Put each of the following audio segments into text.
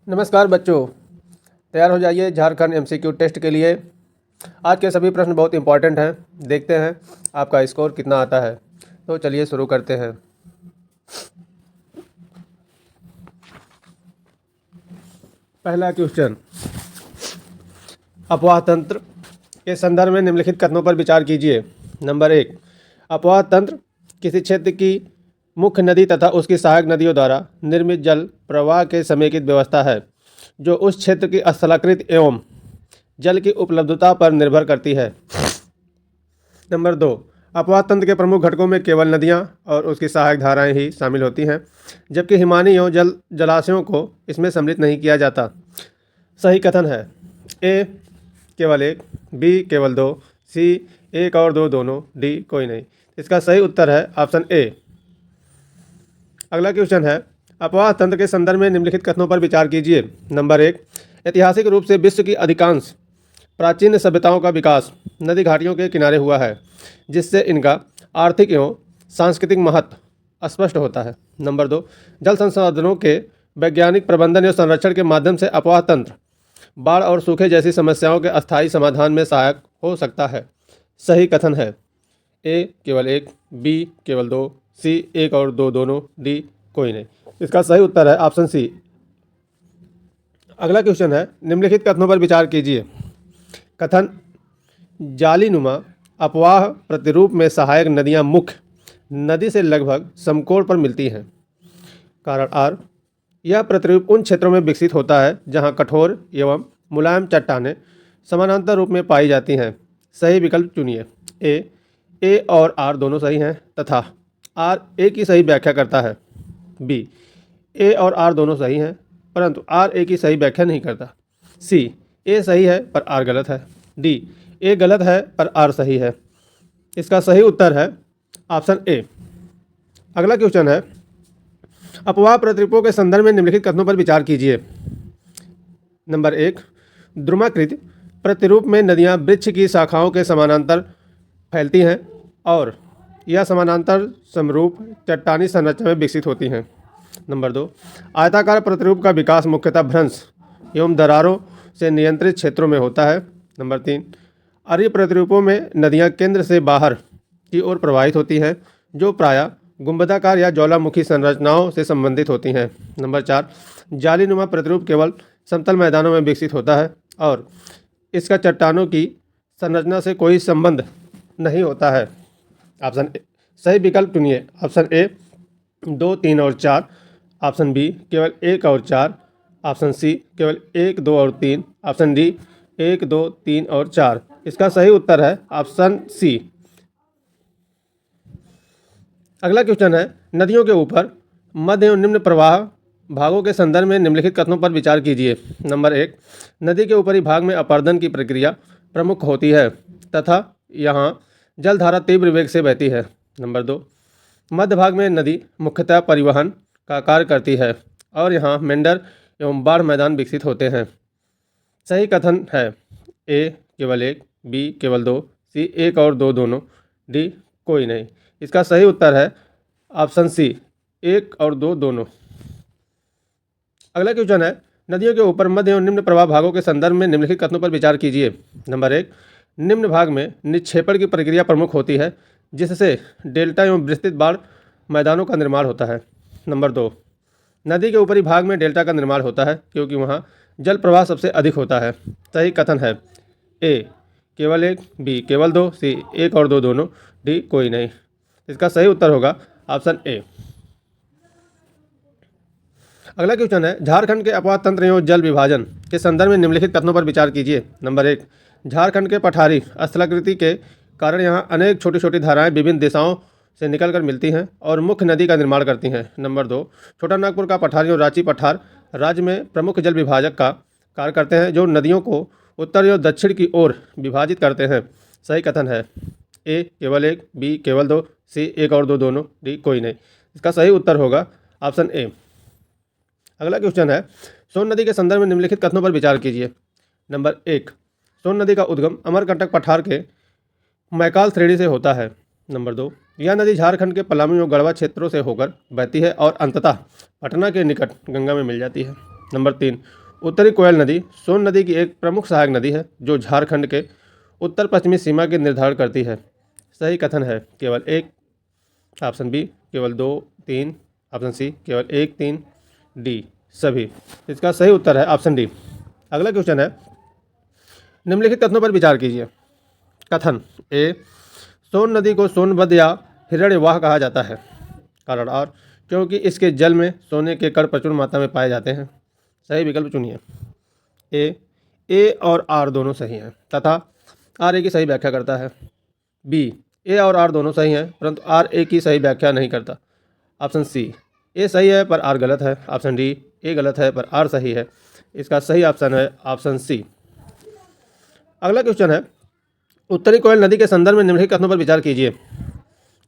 नमस्कार बच्चों, तैयार हो जाइए झारखंड एमसीक्यू टेस्ट के लिए। आज के सभी प्रश्न बहुत इंपॉर्टेंट हैं। देखते हैं आपका स्कोर कितना आता है। तो चलिए शुरू करते हैं। पहला क्वेश्चन, अपवाह तंत्र के संदर्भ में निम्नलिखित कथनों पर विचार कीजिए। नंबर 1, अपवाह तंत्र किसी क्षेत्र की मुख्य नदी तथा उसकी सहायक नदियों द्वारा निर्मित जल प्रवाह के समेकित व्यवस्था है जो उस क्षेत्र की स्थलाकृत एवं जल की उपलब्धता पर निर्भर करती है। नंबर 2, अपवाह तंत्र के प्रमुख घटकों में केवल नदियाँ और उसकी सहायक धाराएं ही शामिल होती हैं, जबकि हिमानी एवं जलाशयों को इसमें सम्मिलित नहीं किया जाता। सही कथन है ए केवल एक, बी केवल दो, सी एक और दो दोनों, डी कोई नहीं। इसका सही उत्तर है ऑप्शन ए। अगला क्वेश्चन है, अपवाह तंत्र के संदर्भ में निम्नलिखित कथनों पर विचार कीजिए। नंबर 1, ऐतिहासिक रूप से विश्व की अधिकांश प्राचीन सभ्यताओं का विकास नदी घाटियों के किनारे हुआ है, जिससे इनका आर्थिक एवं सांस्कृतिक महत्व स्पष्ट होता है। नंबर 2, जल संसाधनों के वैज्ञानिक प्रबंधन एवं संरक्षण के माध्यम से अपवाह तंत्र बाढ़ और सूखे जैसी समस्याओं के अस्थायी समाधान में सहायक हो सकता है। सही कथन है ए केवल एक, बी केवल दो, सी एक और दो दोनों, डी कोई नहीं। इसका सही उत्तर है ऑप्शन सी। अगला क्वेश्चन है, निम्नलिखित कथनों पर विचार कीजिए। कथन, जालीनुमा अपवाह प्रतिरूप में सहायक नदियां मुख्य नदी से लगभग समकोण पर मिलती हैं। कारण आर, यह प्रतिरूप उन क्षेत्रों में विकसित होता है जहां कठोर एवं मुलायम चट्टानें समानांतर रूप में पाई जाती हैं। सही विकल्प चुनिए। ए और आर दोनों सही हैं तथा आर ए की सही व्याख्या करता है। बी, ए और आर दोनों सही हैं परंतु आर ए की सही व्याख्या नहीं करता। सी, ए सही है पर आर गलत है। डी, ए गलत है पर आर सही है। इसका सही उत्तर है ऑप्शन ए। अगला क्वेश्चन है, अपवाह प्रतिरूपों के संदर्भ में निम्नलिखित कथनों पर विचार कीजिए। नंबर 1, द्रुमाकृत प्रतिरूप में नदियां वृक्ष की शाखाओं के समानांतर फैलती हैं और यह समानांतर समरूप चट्टानी संरचना में विकसित होती हैं। नंबर 2, आयताकार प्रतिरूप का विकास मुख्यतः भ्रंश एवं दरारों से नियंत्रित क्षेत्रों में होता है। नंबर 3, अरीय प्रतिरूपों में नदियां केंद्र से बाहर की ओर प्रवाहित होती हैं जो प्रायः गुंबदाकार या ज्वालामुखी संरचनाओं से संबंधित होती हैं। नंबर 4, जालीनुमा प्रतिरूप केवल समतल मैदानों में विकसित होता है और इसका चट्टानों की संरचना से कोई संबंध नहीं होता है। Option A. सही विकल्प चुनिए। ऑप्शन ए 2, 3 और 4, ऑप्शन बी केवल 1 और 4, ऑप्शन सी केवल 1, 2 और 3, ऑप्शन डी 1, 2, 3 और 4। इसका सही उत्तर है ऑप्शन सी। अगला क्वेश्चन है, नदियों के ऊपर मध्य एवं निम्न प्रवाह भागों के संदर्भ में निम्नलिखित कथनों पर विचार कीजिए। नंबर 1, नदी के ऊपरी भाग में अपर्दन की प्रक्रिया प्रमुख होती है तथा यहाँ जलधारा तीव्र वेग से बहती है। नंबर 2, मध्य भाग में नदी मुख्यतः परिवहन का कार्य करती है और यहाँ मेंढर एवं बाढ़ मैदान विकसित होते हैं। सही कथन है ए केवल एक, बी केवल दो, सी एक और दो दोनों, डी कोई नहीं। इसका सही उत्तर है ऑप्शन सी, एक और दो दोनों। अगला क्वेश्चन है, नदियों के ऊपर मध्य एवं निम्न प्रवाह भागों के संदर्भ में निम्नलिखित कथनों पर विचार कीजिए। नंबर 1, निम्न भाग में निक्षेपण की प्रक्रिया प्रमुख होती है जिससे डेल्टा एवं विस्तृत बाढ़ मैदानों का निर्माण होता है। नंबर 2, नदी के ऊपरी भाग में डेल्टा का निर्माण होता है क्योंकि वहाँ जल प्रवाह सबसे अधिक होता है। सही कथन है ए केवल एक, बी केवल दो, सी एक और दो दोनों, डी कोई नहीं। इसका सही उत्तर होगा ऑप्शन ए। अगला क्वेश्चन है, झारखंड के अपवाह तंत्र एवं जल विभाजन के संदर्भ में निम्नलिखित कथनों पर विचार कीजिए। नंबर 1, झारखंड के पठारी स्थलाकृति के कारण यहाँ अनेक छोटी छोटी धाराएं विभिन्न दिशाओं से निकलकर मिलती हैं और मुख्य नदी का निर्माण करती हैं। नंबर 2, छोटा नागपुर का पठार एवं रांची पठार राज्य में प्रमुख जल विभाजक का कार्य करते हैं जो नदियों को उत्तर एवं दक्षिण की ओर विभाजित करते हैं। सही कथन है ए केवल एक, बी केवल दो, सी एक और दो दोनों, डी कोई नहीं। इसका सही उत्तर होगा ऑप्शन ए। अगला क्वेश्चन है, सोन नदी के संदर्भ में निम्नलिखित कथनों पर विचार कीजिए। नंबर 1, सोन नदी का उद्गम अमरकंटक पठार के मैकाल श्रेणी से होता है। नंबर 2, यह नदी झारखंड के पलामू और गढ़वा क्षेत्रों से होकर बहती है और अंततः पटना के निकट गंगा में मिल जाती है। नंबर 3, उत्तरी कोयल नदी सोन नदी की एक प्रमुख सहायक नदी है जो झारखंड के उत्तर पश्चिमी सीमा के निर्धारण करती है। सही कथन है केवल 1, ऑप्शन बी केवल 2, 3, ऑप्शन सी केवल 1, 3, डी सभी। इसका सही उत्तर है ऑप्शन डी। अगला क्वेश्चन है, निम्नलिखित कथनों पर विचार कीजिए। कथन ए, सोन नदी को सोनभद्र या हिरण्यवाह कहा जाता है। कारण आर, क्योंकि इसके जल में सोने के कण प्रचुर मात्रा में पाए जाते हैं। सही विकल्प चुनिए। ए और आर दोनों सही हैं तथा आर ए की सही व्याख्या करता है। बी, ए और आर दोनों सही हैं परंतु आर ए की सही व्याख्या नहीं करता। ऑप्शन सी, ए सही है पर आर गलत है। ऑप्शन डी, ए गलत है पर आर सही है। इसका सही ऑप्शन है ऑप्शन सी। अगला क्वेश्चन है, उत्तरी कोयल नदी के संदर्भ में निम्नलिखित कथनों पर विचार कीजिए।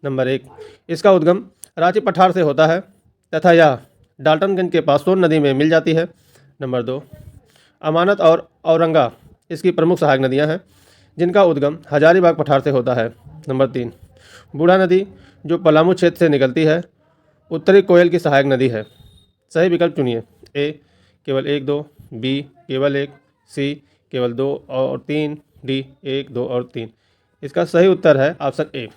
नंबर 1, इसका उद्गम रांची पठार से होता है तथा यह डाल्टनगंज के पास सोन नदी में मिल जाती है। नंबर 2, अमानत और औरंगा इसकी प्रमुख सहायक नदियां हैं जिनका उद्गम हजारीबाग पठार से होता है। नंबर 3, बूढ़ा नदी जो पलामू क्षेत्र से निकलती है उत्तरी कोयल की सहायक नदी है। सही विकल्प चुनिए। ए केवल 1, 2, बी केवल 1, सी केवल 2 और 3, डी 1, 2 और 3। इसका सही उत्तर है ऑप्शन ए।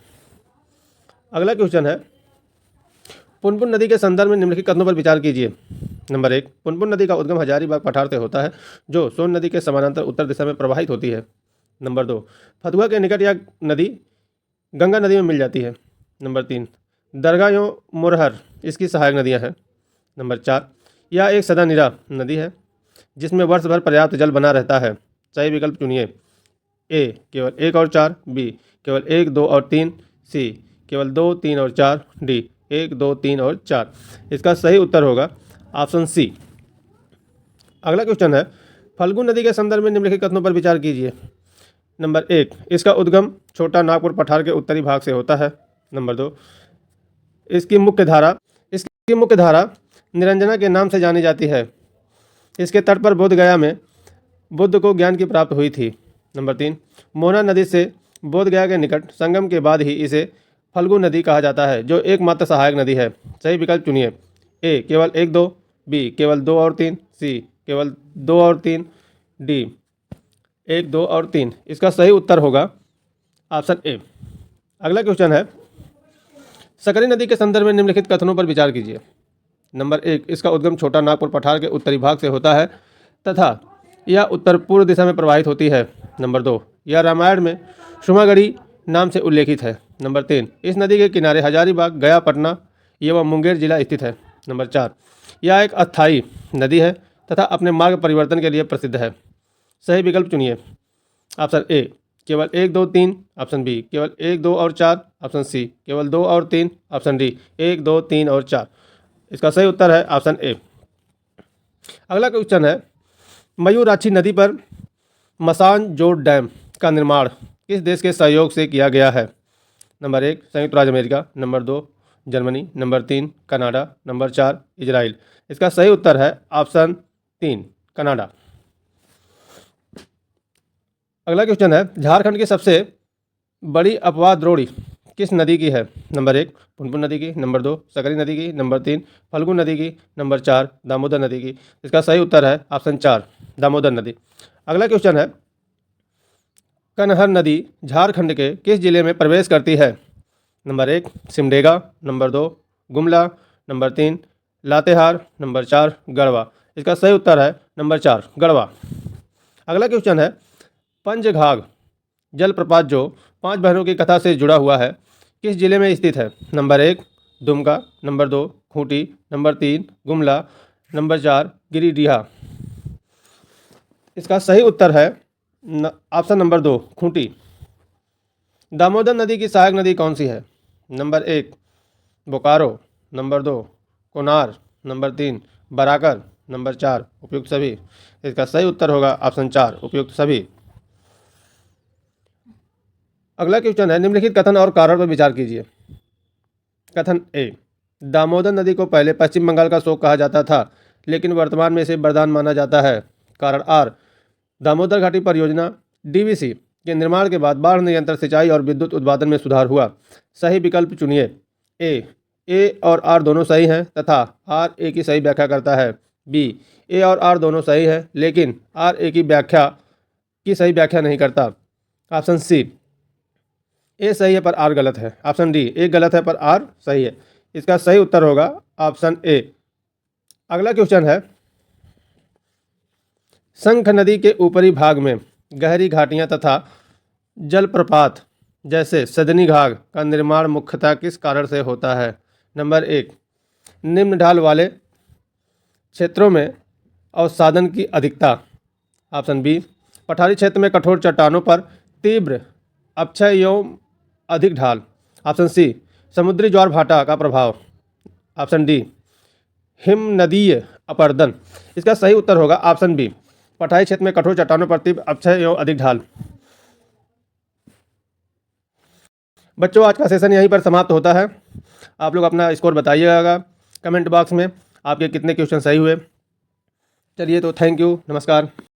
अगला क्वेश्चन है, पुनपुन नदी के संदर्भ में निम्नलिखित कथनों पर विचार कीजिए। नंबर 1, पुनपुन नदी का उद्गम हजारीबाग पठार से होता है जो सोन नदी के समानांतर उत्तर दिशा में प्रवाहित होती है। नंबर 2, फतुहा के निकट यह नदी गंगा नदी में मिल जाती है। नंबर 3, दरगाह एवं मुरहर इसकी सहायक नदियां हैं। नंबर 4, यह एक सदानिरा नदी है जिसमें वर्ष भर पर्याप्त जल बना रहता है। सही विकल्प चुनिए। ए केवल 1 और 4, बी केवल 1, 2 और 3, सी केवल 2, 3 और 4, डी 1, 2, 3 और 4। इसका सही उत्तर होगा ऑप्शन सी। अगला क्वेश्चन है, फल्गु नदी के संदर्भ में निम्नलिखित कथनों पर विचार कीजिए। नंबर 1, इसका उद्गम छोटा नागपुर पठार के उत्तरी भाग से होता है। नंबर 2, इसकी मुख्य धारा निरंजना के नाम से जानी जाती है। इसके तट पर बोध गया में बुद्ध को ज्ञान की प्राप्ति हुई थी। नंबर 3, मोहना नदी से बोध गया के निकट संगम के बाद ही इसे फल्गु नदी कहा जाता है जो एकमात्र सहायक नदी है। सही विकल्प चुनिए। ए केवल 1, 2, बी केवल 2 और 3, सी केवल 2 और 3, डी 1, 2 और 3। इसका सही उत्तर होगा ऑप्शन ए। अगला क्वेश्चन है, सकरी नदी के संदर्भ में निम्नलिखित कथनों पर विचार कीजिए। नंबर 1, इसका उद्गम छोटा नागपुर पठार के उत्तरी भाग से होता है तथा यह उत्तर पूर्व दिशा में प्रवाहित होती है। नंबर 2, यह रामायण में शुमागढ़ी नाम से उल्लेखित है। नंबर 3, इस नदी के किनारे हजारीबाग, गया, पटना एवं मुंगेर जिला स्थित है। नंबर 4, यह एक अस्थायी नदी है तथा अपने मार्ग परिवर्तन के लिए प्रसिद्ध है। सही विकल्प चुनिए। ऑप्शन ए केवल 1, 2, 3, ऑप्शन बी केवल 1, 2 और 4, ऑप्शन सी केवल 2 और 3, ऑप्शन डी 1, 2, 3 और 4। इसका सही उत्तर है ऑप्शन ए। अगला क्वेश्चन है, मयूराक्षी नदी पर मसान जोड़ डैम का निर्माण किस देश के सहयोग से किया गया है। नंबर 1, संयुक्त राज्य America. Number 2, Germany. Number 3, Canada. Number 4, Israel. इसका सही उत्तर है ऑप्शन 3, कनाडा। अगला क्वेश्चन है, झारखंड की सबसे बड़ी अपवाह द्रोणी किस नदी की है। नंबर 1, पुनपुन नदी की। नंबर 2, सकरी नदी की। नंबर 3, फल्गु नदी की। नंबर 4, दामोदर नदी की। इसका सही उत्तर है ऑप्शन 4, दामोदर नदी। अगला क्वेश्चन है, कनहर नदी झारखंड के किस जिले में प्रवेश करती है। Number 1, Simdega. Number 2, Gumla. Number 3, Latehar. Number 4, Garhwa. इसका सही उत्तर है नंबर 4, गढ़वा। अगला क्वेश्चन है, पंचघाघ जलप्रपात जो 5 बहनों की कथा से जुड़ा हुआ है किस जिले में स्थित है। Number 1, Dumka. Number 2, Khunti. Number 3, Gumla. Number 4, Giridih. इसका सही उत्तर है ऑप्शन नंबर 2, खूंटी। दामोदर नदी की सहायक नदी कौन सी है। Number 1, Bokaro. Number 2, Konar. Number 3, Barakar. Number 4, उपयुक्त सभी। इसका सही उत्तर होगा ऑप्शन 4, उपयुक्त सभी। अगला क्वेश्चन है, निम्नलिखित कथन और कारण पर विचार कीजिए। कथन ए, दामोदर नदी को पहले पश्चिम बंगाल का शोक कहा जाता था लेकिन वर्तमान में इसे वरदान माना जाता है। कारण आर, दामोदर घाटी परियोजना डीवीसी के निर्माण के बाद बाढ़ नियंत्रण, सिंचाई और विद्युत उत्पादन में सुधार हुआ। सही विकल्प चुनिए। ए और आर दोनों सही हैं तथा आर ए की सही व्याख्या करता है। बी, ए और आर दोनों सही है लेकिन आर ए की सही व्याख्या नहीं करता। ऑप्शन सी, ए सही है पर आर गलत है। ऑप्शन डी, ए गलत है पर आर सही है। इसका सही उत्तर होगा ऑप्शन ए। अगला क्वेश्चन है, शंख नदी के ऊपरी भाग में गहरी घाटियां तथा जलप्रपात जैसे सदनी घाग का निर्माण मुख्यतः किस कारण से होता है? नंबर 1, निम्न ढाल वाले क्षेत्रों में अवसादन की अधिकता। ऑप्शन बी, पठारी क्षेत्र में कठोर चट्टानों पर तीव्र अपक्षय एवं अधिक ढाल। ऑप्शन सी, समुद्री ज्वार भाटा का प्रभाव। ऑप्शन डी, हिमनदीय अपर्दन। इसका सही उत्तर होगा ऑप्शन बी, पठारी क्षेत्र में कठोर चट्टानों पर तीव्र अपक्षय एवं अधिक ढाल। बच्चों, आज का सेशन यहीं पर समाप्त होता है। आप लोग अपना स्कोर बताइएगा कमेंट बॉक्स में, आपके कितने क्वेश्चन सही हुए। चलिए तो थैंक यू, नमस्कार।